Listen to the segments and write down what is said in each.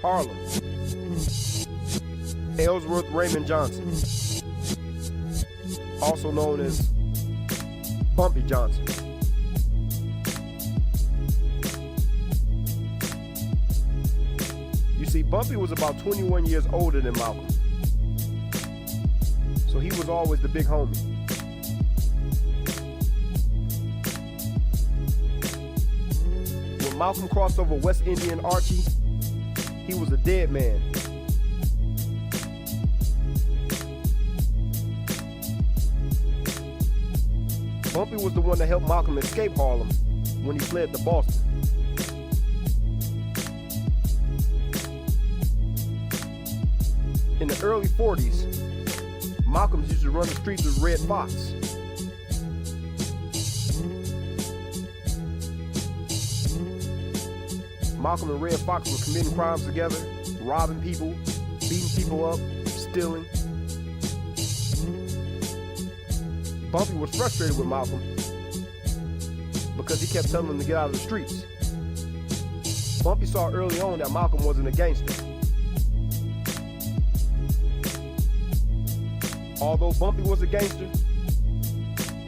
Harlem. Ellsworth Raymond Johnson, also known as Bumpy Johnson. You see, Bumpy was about 21 years older than Malcolm, so he was always the big homie. When Malcolm crossed over West Indian Archie, he was a dead man. Bumpy was the one that helped Malcolm escape Harlem when he fled to Boston. In the early 40s, Malcolm used to run the streets with Red Fox. Malcolm and Red Fox were committing crimes together, robbing people, beating people up, stealing. Bumpy was frustrated with Malcolm because he kept telling him to get out of the streets. Bumpy saw early on that Malcolm wasn't a gangster. Although Bumpy was a gangster,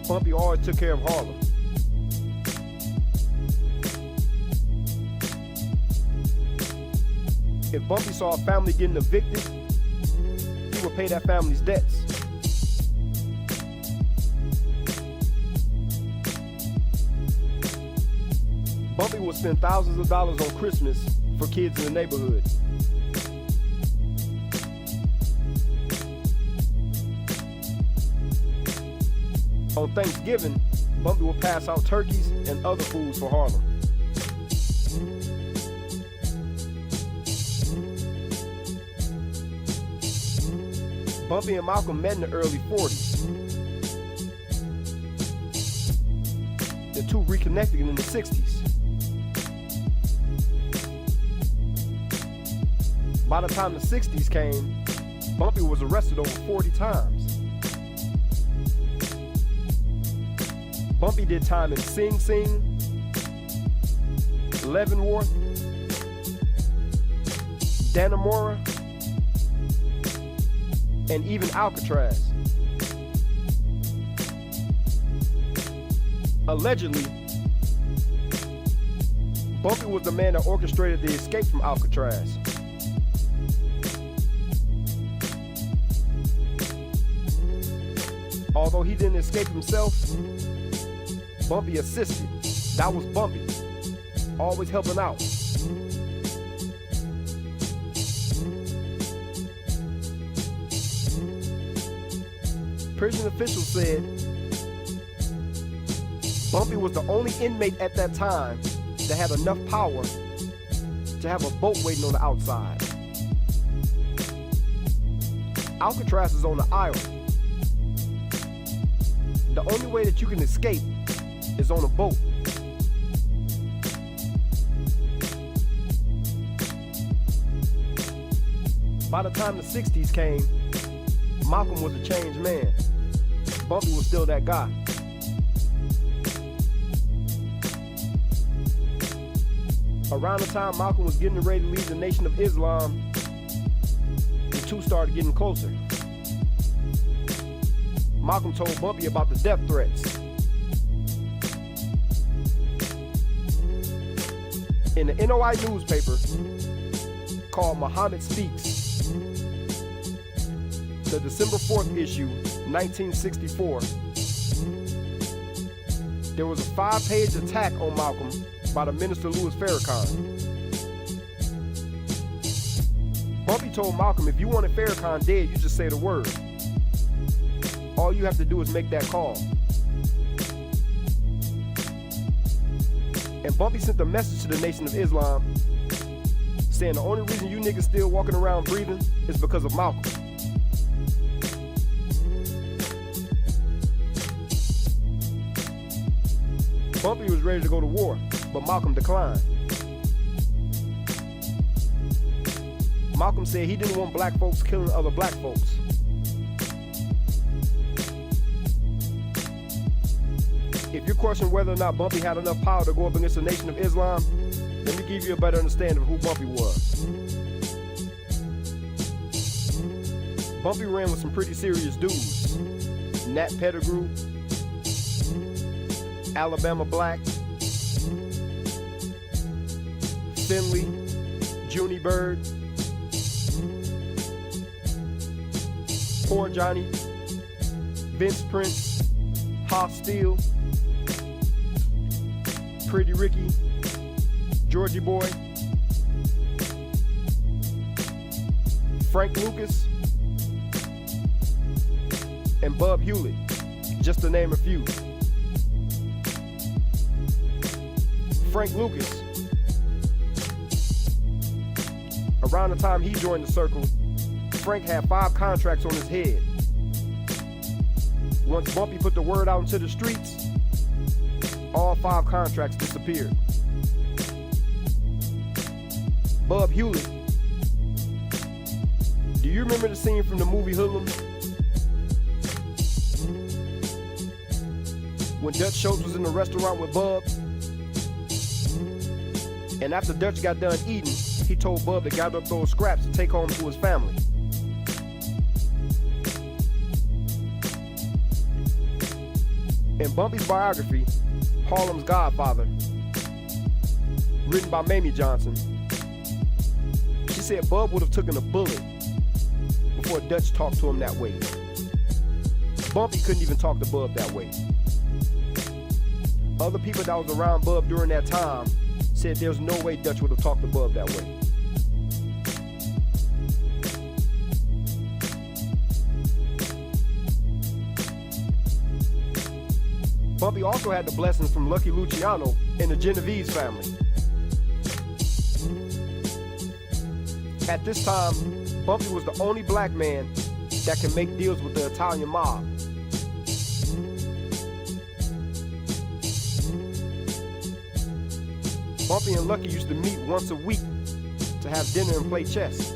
Bumpy always took care of Harlem. If Bumpy saw a family getting evicted, he would pay that family's debts. Bumpy would spend thousands of dollars on Christmas for kids in the neighborhood. On Thanksgiving, Bumpy would pass out turkeys and other foods for Harlem. Bumpy and Malcolm met in the early 40s. The two reconnected in the 60s. By the time the 60s came, Bumpy was arrested over 40 times. Bumpy did time in Sing Sing, Leavenworth, Dannemora, and even Alcatraz. Allegedly, Bumpy was the man that orchestrated the escape from Alcatraz. Although he didn't escape himself, Bumpy assisted. That was Bumpy, always helping out. Prison officials said Bumpy was the only inmate at that time that had enough power to have a boat waiting on the outside. Alcatraz is on the island. The only way that you can escape is on a boat. By the time the 60s came, Malcolm was a changed man. Bumpy was still that guy. Around the time Malcolm was getting ready to leave the Nation of Islam, the two started getting closer. Malcolm told Bumpy about the death threats. In the NOI newspaper called Muhammad Speaks, the December 4th issue, 1964, there was a 5-page attack on Malcolm by the minister Louis Farrakhan. Bumpy told Malcolm, if you wanted Farrakhan dead, you just say the word. All you have to do is make that call. And Bumpy sent a message to the Nation of Islam saying the only reason you niggas still walking around breathing is because of Malcolm. Bumpy was ready to go to war, but Malcolm declined. Malcolm said he didn't want black folks killing other black folks. If you're questioning whether or not Bumpy had enough power to go up against the Nation of Islam, let me give you a better understanding of who Bumpy was. Bumpy ran with some pretty serious dudes. Nat Pettigrew, Alabama Black, Finley, Junie Bird, Poor Johnny, Vince Prince, Hoss Steele, Pretty Ricky, Georgie Boy, Frank Lucas, and Bub Hewlett, just to name a few. Frank Lucas, around the time he joined the circle, Frank had 5 contracts on his head. Once Bumpy put the word out into the streets, all 5 contracts disappeared. Bub Hewlett, do you remember the scene from the movie Hoodlums? When Dutch Schultz was in the restaurant with Bub, and after Dutch got done eating, he told Bub to gather up those scraps to take home to his family. In Bumpy's biography, Harlem's Godfather, written by Mamie Johnson, she said Bub would have taken a bullet before Dutch talked to him that way. Bumpy couldn't even talk to Bub that way. Other people that was around Bub during that time said there's no way Dutch would have talked to Bub that way. Bumpy also had the blessings from Lucky Luciano and the Genovese family. At this time, Bumpy was the only black man that can make deals with the Italian mob. Bumpy and Lucky used to meet once a week to have dinner and play chess.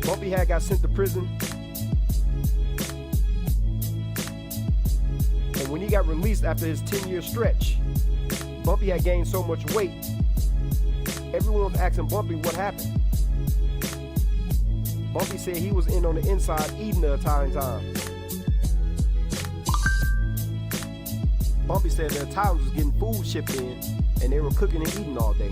Bumpy had got sent to prison, and when he got released after his 10-year stretch, Bumpy had gained so much weight, everyone was asking Bumpy what happened. Bumpy said he was in on the inside eating the Italian time. Bumpy said the Italians was getting food shipped in, and they were cooking and eating all day.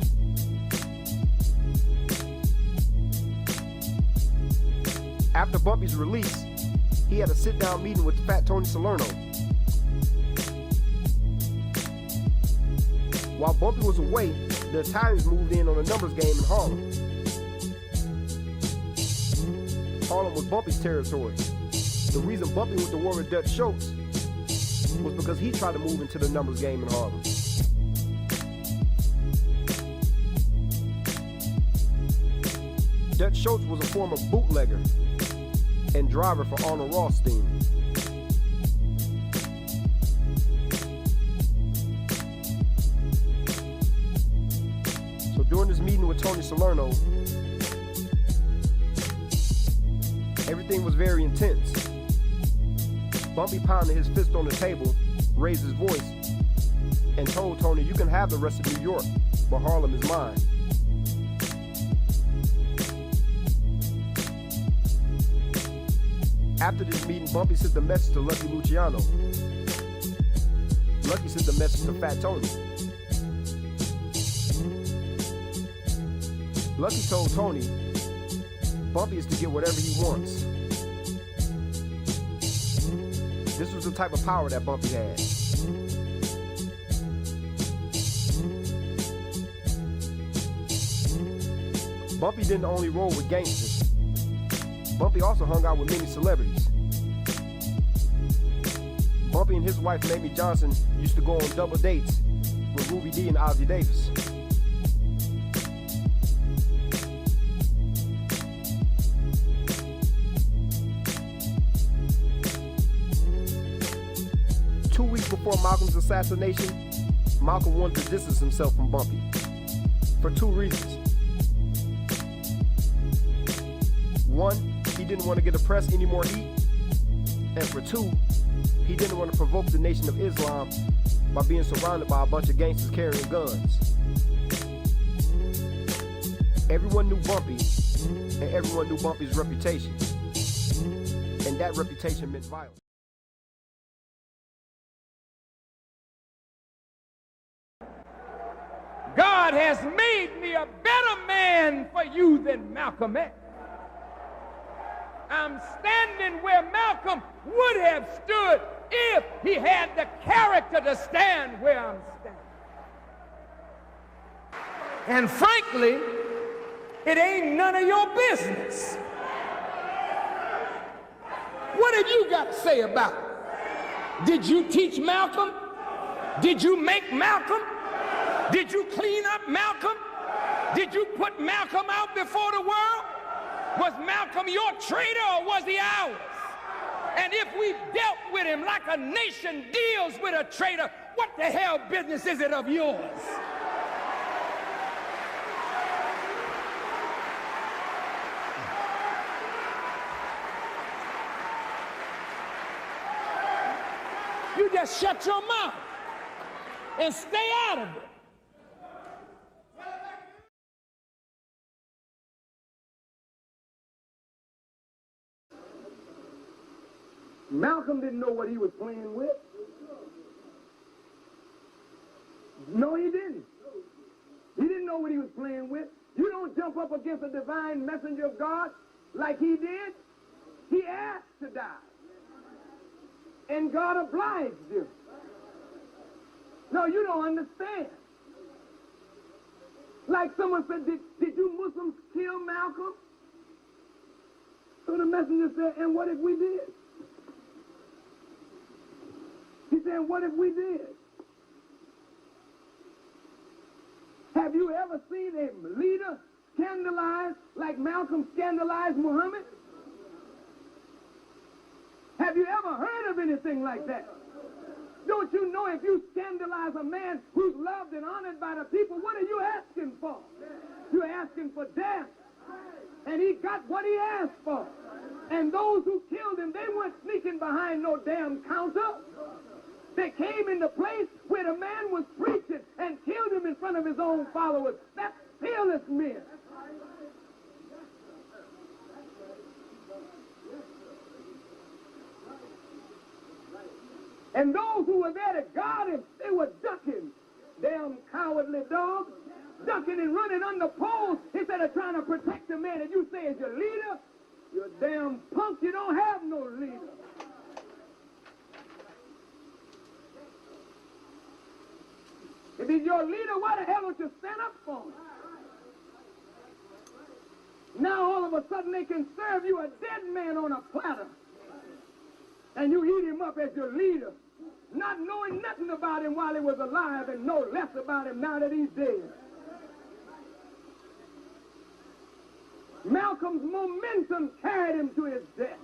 After Bumpy's release, he had a sit-down meeting with Fat Tony Salerno. While Bumpy was away, the Italians moved in on a numbers game in Harlem. Harlem was Bumpy's territory. The reason Bumpy went to war with Dutch Schultz was because he tried to move into the numbers game in Harlem. Dutch Schultz was a former bootlegger and driver for Arnold Roth's team. So during this meeting with Tony Salerno, everything was very intense. Bumpy pounded his fist on the table, raised his voice, and told Tony, "You can have the rest of New York, but Harlem is mine." After this meeting, Bumpy sent the message to Lucky Luciano. Lucky sent the message to Fat Tony. Lucky told Tony, Bumpy is to get whatever he wants. This was the type of power that Bumpy had. Bumpy didn't only roll with gangsters. Bumpy also hung out with many celebrities. Bumpy and his wife, Mamie Johnson, used to go on double dates with Ruby Dee and Ozzie Davis. Two weeks before Malcolm's assassination, Malcolm wanted to distance himself from Bumpy for 2 reasons. One, he didn't want to get the press any more heat, and for 2, he didn't want to provoke the Nation of Islam by being surrounded by a bunch of gangsters carrying guns. Everyone knew Bumpy, and everyone knew Bumpy's reputation. And that reputation meant violence. God has made me a better man for you than Malcom X. I'm standing where Malcolm would have stood if he had the character to stand where I'm standing. And frankly, it ain't none of your business. What have you got to say about it? Did you teach Malcolm? Did you make Malcolm? Did you clean up Malcolm? Did you put Malcolm out before the world? Was Malcolm your traitor or was he ours? And if we dealt with him like a nation deals with a traitor, what the hell business is it of yours? You just shut your mouth and stay out of it. Malcolm didn't know what he was playing with. No, he didn't. He didn't know what he was playing with. You don't jump up against a divine messenger of God like he did. He asked to die. And God obliged him. No, you don't understand. Like someone said, did you Muslims kill Malcolm? So the messenger said, and what if we did? He said, what if we did? Have you ever seen a leader scandalized like Malcolm scandalized Muhammad? Have you ever heard of anything like that? Don't you know if you scandalize a man who's loved and honored by the people, what are you asking for? You're asking for death. And he got what he asked for. And those who killed him, they weren't sneaking behind no damn counter. They came in the place where the man was preaching and killed him in front of his own followers. That's fearless men. And those who were there to guard him, they were ducking. Damn cowardly dogs. Ducking and running under poles instead of trying to protect the man that you say is your leader. You're a damn punk. You don't have no leader. If he's your leader, why the hell don't you stand up for him? Now all of a sudden they can serve you a dead man on a platter. And you eat him up as your leader, not knowing nothing about him while he was alive and know less about him now that he's dead. Malcolm's momentum carried him to his death.